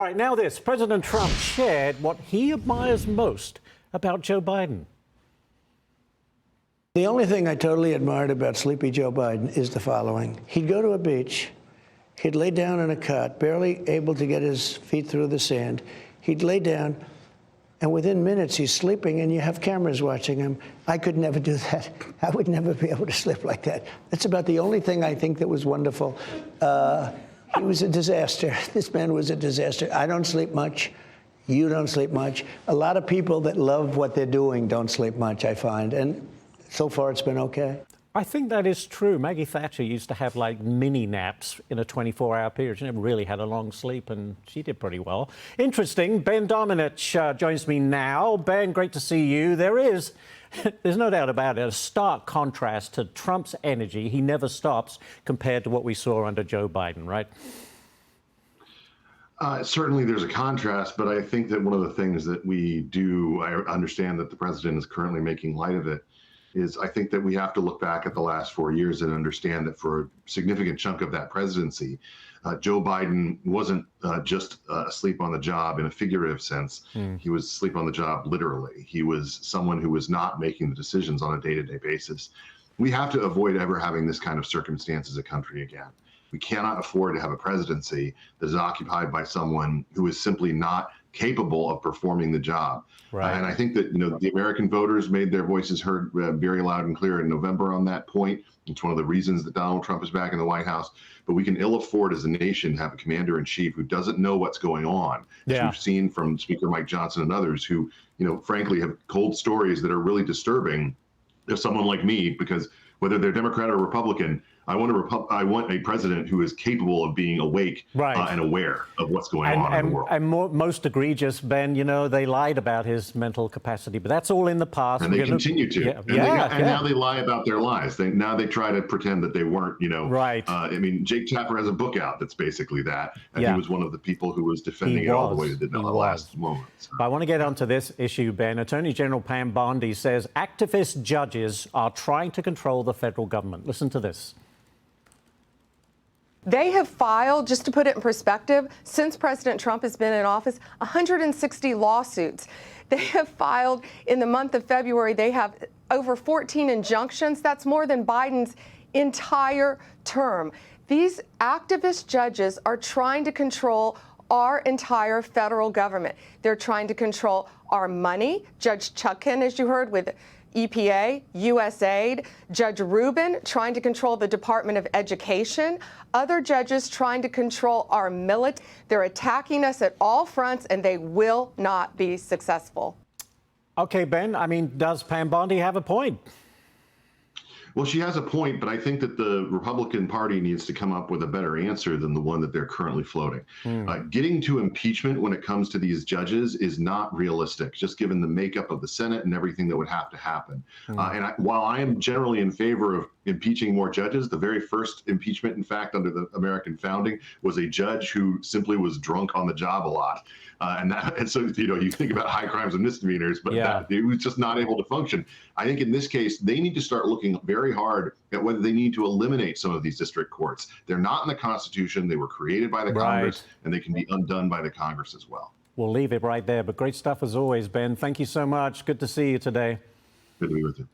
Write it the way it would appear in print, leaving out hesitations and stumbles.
All right, now this. President Trump shared what he admires most about Joe Biden. The only thing I totally admired about Sleepy Joe Biden is the following. He'd go to a beach. He'd lay down in a cot, barely able to get his feet through the sand. He'd lay down, and within minutes, he's sleeping, and you have cameras watching him. I could never do that. I would never be able to sleep like that. That's about the only thing I think that was wonderful. He was a disaster. This man was a disaster. I don't sleep much. You don't sleep much. A lot of people that love what they're doing don't sleep much, I find. And so far, it's been okay. I think that is true. Maggie Thatcher used to have like mini naps in a 24-hour period. She never really had a long sleep, and she did pretty well. Interesting. Ben Domenech joins me now. Ben, great to see you. There's no doubt about it, a stark contrast to Trump's energy. He never stops compared to what we saw under Joe Biden, right? Certainly there's a contrast, but I think that one of the things that I understand that the president is currently making light of it, is I think that we have to look back at the last 4 years and understand that for a significant chunk of that presidency, Joe Biden wasn't just asleep on the job in a figurative sense. He was asleep on the job literally. He was someone who was not making the decisions on a day-to-day basis. We have to avoid ever having this kind of circumstance as a country again. We cannot afford to have a presidency that is occupied by someone who is simply not capable of performing the job. Right. And I think that the American voters made their voices heard very loud and clear in November on that point. It's one of the reasons that Donald Trump is back in the White House. But we can ill afford as a nation to have a commander-in-chief who doesn't know what's going on. As we've seen from Speaker Mike Johnson and others who, frankly, have told stories that are really disturbing of someone like me, because whether they're Democrat or Republican, I want a president who is capable of being awake and aware of what's going on in the world. And most egregious, Ben, they lied about his mental capacity, but that's all in the past. And they continue to. And now they lie about their lies. Now they try to pretend that they weren't, Right. I mean, Jake Tapper has a book out that's basically that. And he was one of the people who was defending it all the way to the last moment. So. I want to get onto this issue, Ben. Attorney General Pam Bondi says activist judges are trying to control the federal government. Listen to this. They have filed, just to put it in perspective, since President Trump has been in office, 160 lawsuits. They have filed in the month of February, they have over 14 injunctions. That's more than Biden's entire term. These activist judges are trying to control our entire federal government. They're trying to control our money. Judge Chutkan, as you heard, with EPA, USAID, Judge Rubin trying to control the Department of Education, other judges trying to control our military. They're attacking us at all fronts, and they will not be successful. Okay, Ben, does Pam Bondi have a point? Well, she has a point, but I think that the Republican Party needs to come up with a better answer than the one that they're currently floating. Getting to impeachment when it comes to these judges is not realistic, just given the makeup of the Senate and everything that would have to happen. While I am generally in favor of impeaching more judges, the very first impeachment, in fact, under the American founding, was a judge who simply was drunk on the job a lot. And so, you think about high crimes and misdemeanors, but he was just not able to function. I think in this case, they need to start looking very hard at whether they need to eliminate some of these district courts. They're not in the Constitution. They were created by the Congress, and they can be undone by the Congress as well. We'll leave it right there. But great stuff as always, Ben. Thank you so much. Good to see you today. Good to be with you.